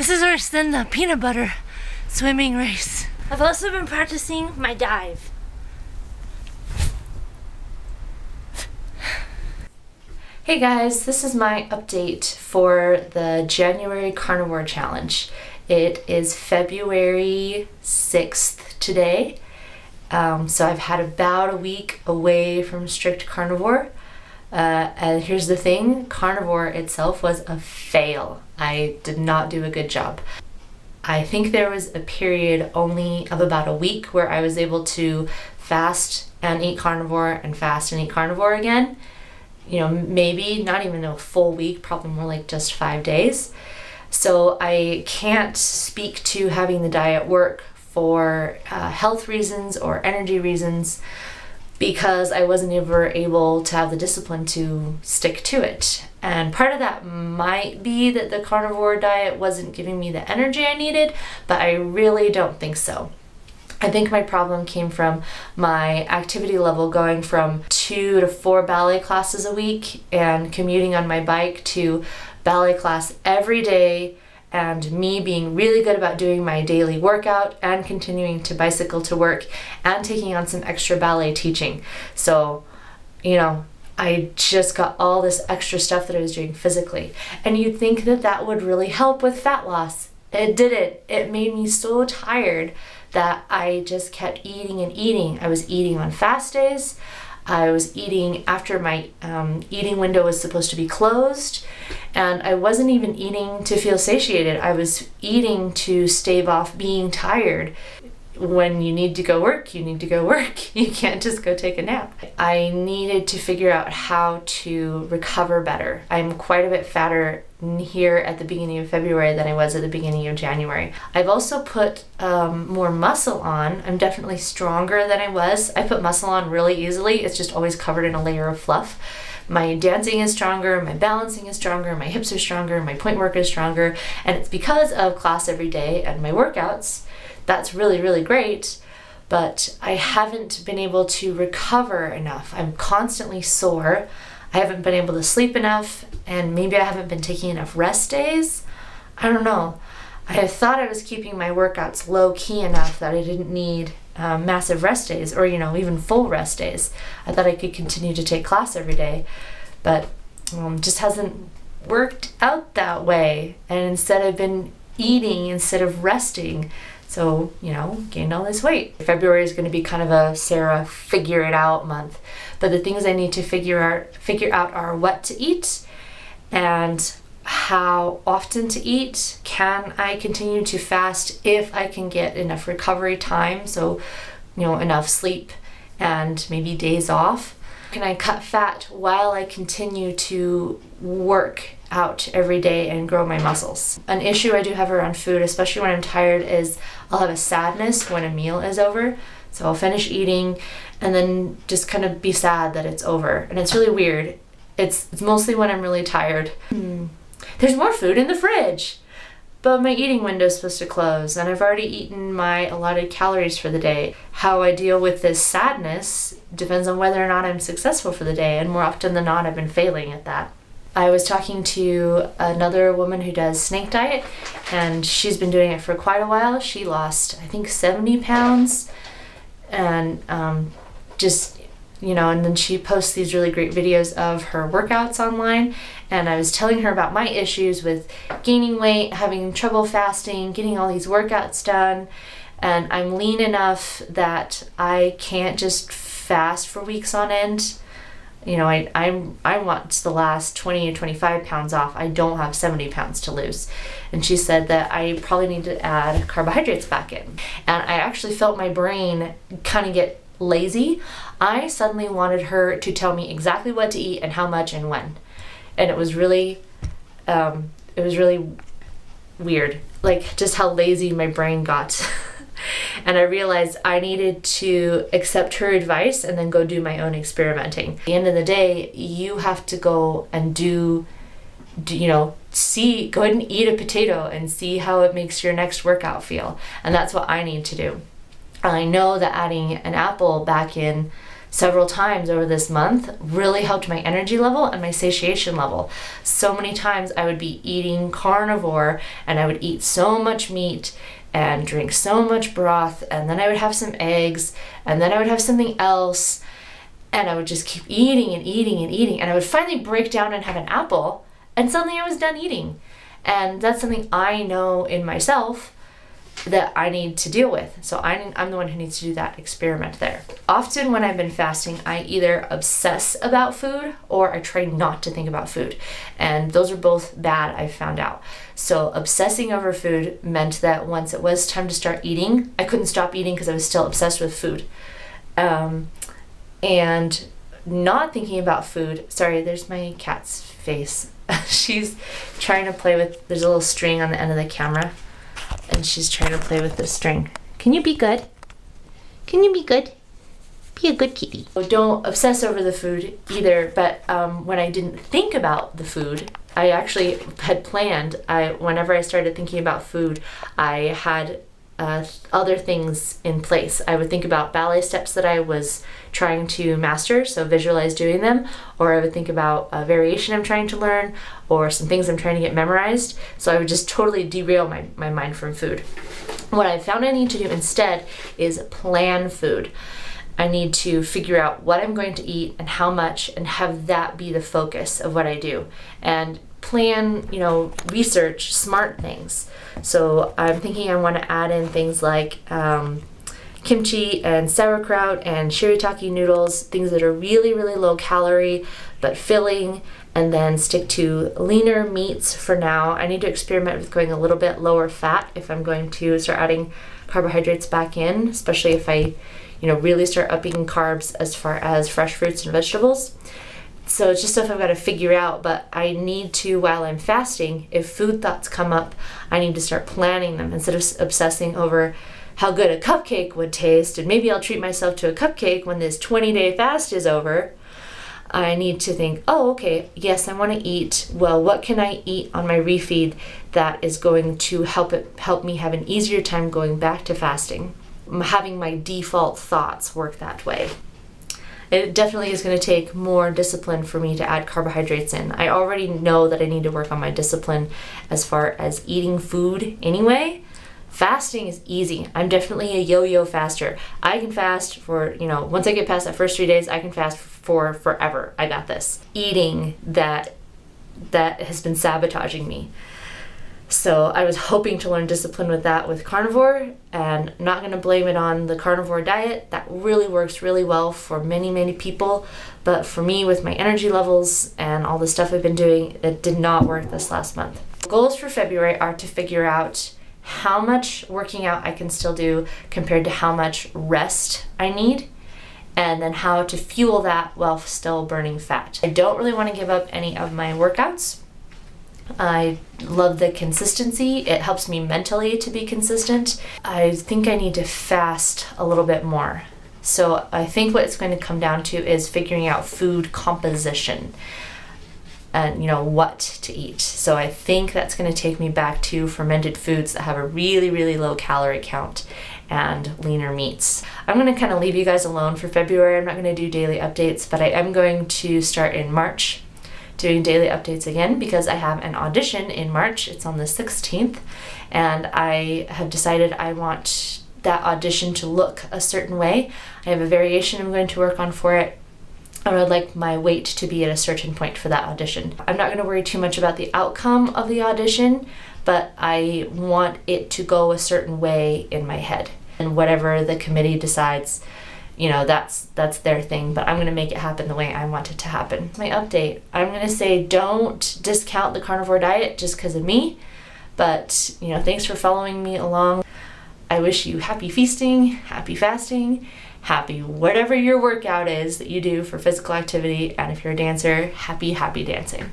This is worse than the peanut butter swimming race. I've also been practicing my dive. Hey guys, this is my update for the January Carnivore Challenge. It is February 6th today, so I've had about a week away from strict carnivore. And here's the thing, carnivore itself was a fail. I did not do a good job. I think there was a period only of about a week where I was able to fast and eat carnivore and fast and eat carnivore again. You know, maybe not even a full week, probably more like just 5 days. So I can't speak to having the diet work for health reasons or energy reasons, because I wasn't ever able to have the discipline to stick to it. And part of that might be that the carnivore diet wasn't giving me the energy I needed, but I really don't think so. I think my problem came from my activity level going from 2 to 4 ballet classes a week and commuting on my bike to ballet class every day, and me being really good about doing my daily workout and continuing to bicycle to work and taking on some extra ballet teaching. So, you know, I just got all this extra stuff that I was doing physically. And you'd think that that would really help with fat loss. It didn't. It made me so tired that I just kept eating and eating. I was eating on fast days. I was eating after my eating window was supposed to be closed, and I wasn't even eating to feel satiated. I was eating to stave off being tired. When you need to go work, you need to go work. You can't just go take a nap. I needed to figure out how to recover better. I'm quite a bit fatter here at the beginning of February than I was at the beginning of January. I've also put more muscle on. I'm definitely stronger than I was. I put muscle on really easily. It's just always covered in a layer of fluff. My dancing is stronger, my balancing is stronger, my hips are stronger, my point work is stronger, and it's because of class every day and my workouts. That's really, really great, but I haven't been able to recover enough. I'm constantly sore. I haven't been able to sleep enough, and maybe I haven't been taking enough rest days. I don't know. I thought I was keeping my workouts low key enough that I didn't need massive rest days or, you know, even full rest days. I thought I could continue to take class every day, but just hasn't worked out that way. And instead I've been eating instead of resting. So, you know, gained all this weight. February is going to be kind of a Sarah figure it out month. But the things I need to figure out are what to eat and how often to eat. Can I continue to fast if I can get enough recovery time? So, you know, enough sleep and maybe days off. Can I cut fat while I continue to work out every day and grow my muscles? An issue I do have around food, especially when I'm tired, is I'll have a sadness when a meal is over. So I'll finish eating and then just kind of be sad that it's over. And it's really weird. It's mostly when I'm really tired. There's more food in the fridge, but my eating window is supposed to close and I've already eaten my allotted calories for the day. How I deal with this sadness depends on whether or not I'm successful for the day, and more often than not I've been failing at that. I was talking to another woman who does snake diet, and she's been doing it for quite a while. She lost, I think, 70 pounds, and just, you know, and then she posts these really great videos of her workouts online. And I was telling her about my issues with gaining weight, having trouble fasting, getting all these workouts done, and I'm lean enough that I can't just fast for weeks on end. You know, I want the last 20 to 25 pounds off. I don't have 70 pounds to lose. And she said that I probably need to add carbohydrates back in. And I actually felt my brain kind of get lazy. I suddenly wanted her to tell me exactly what to eat and how much and when. And it was really weird, like just how lazy my brain got. And I realized I needed to accept her advice and then go do my own experimenting. At the end of the day, you have to go and go ahead and eat a potato and see how it makes your next workout feel. And that's what I need to do. I know that adding an apple back in several times over this month really helped my energy level and my satiation level. So many times I would be eating carnivore and I would eat so much meat and drink so much broth, and then I would have some eggs, and then I would have something else, and I would just keep eating and eating and eating, and I would finally break down and have an apple, and suddenly I was done eating. And that's something I know in myself that I need to deal with. So I'm the one who needs to do that experiment there. Often when I've been fasting, I either obsess about food or I try not to think about food. And those are both bad, I've found out. So obsessing over food meant that once it was time to start eating, I couldn't stop eating because I was still obsessed with food. And not thinking about food, sorry, there's my cat's face. She's trying to play with, there's a little string on the end of the camera, and she's trying to play with the string. Can you be good? Can you be good? Be a good kitty. Don't obsess over the food either, but when I didn't think about the food, I actually had planned, whenever I started thinking about food, I had other things in place. I would think about ballet steps that I was trying to master, so visualize doing them, or I would think about a variation I'm trying to learn, or some things I'm trying to get memorized. So I would just totally derail my mind from food. What I found I need to do instead is plan food. I need to figure out what I'm going to eat and how much, and have that be the focus of what I do. And plan, research smart things. So I'm thinking I want to add in things like kimchi and sauerkraut and shirataki noodles, things that are really, really low calorie but filling, and then stick to leaner meats for now. I need to experiment with going a little bit lower fat if I'm going to start adding carbohydrates back in, especially if I really start upping carbs as far as fresh fruits and vegetables. So it's just stuff I've got to figure out, but I need to, while I'm fasting, if food thoughts come up, I need to start planning them instead of obsessing over how good a cupcake would taste, and maybe I'll treat myself to a cupcake when this 20-day fast is over. I need to think, oh, okay, yes, I want to eat. Well, what can I eat on my refeed that is going to help me have an easier time going back to fasting? Having my default thoughts work that way. It definitely is going to take more discipline for me to add carbohydrates in. I already know that I need to work on my discipline as far as eating food anyway. Fasting is easy. I'm definitely a yo-yo faster. I can fast for, once I get past that first 3 days, I can fast for forever. I got this. Eating that has been sabotaging me. So I was hoping to learn discipline with that with carnivore, and not going to blame it on the carnivore diet. That really works really well for many, many people. But for me, with my energy levels and all the stuff I've been doing, it did not work this last month. Goals for February are to figure out how much working out I can still do compared to how much rest I need, and then how to fuel that while still burning fat. I don't really want to give up any of my workouts. I love the consistency. It helps me mentally to be consistent. I think I need to fast a little bit more. So I think what it's going to come down to is figuring out food composition and what to eat. So I think that's going to take me back to fermented foods that have a really, really low calorie count and leaner meats. I'm going to kind of leave you guys alone for February. I'm not going to do daily updates, but I am going to start in March doing daily updates again, because I have an audition in March. It's on the 16th, and I have decided I want that audition to look a certain way. I have a variation I'm going to work on for it. I would like my weight to be at a certain point for that audition. I'm not going to worry too much about the outcome of the audition, but I want it to go a certain way in my head. And whatever the committee decides, that's their thing, but I'm going to make it happen the way I want it to happen. My update, I'm going to say don't discount the carnivore diet just because of me, but thanks for following me along. I wish you happy feasting, happy fasting, happy whatever your workout is that you do for physical activity, and if you're a dancer, happy dancing.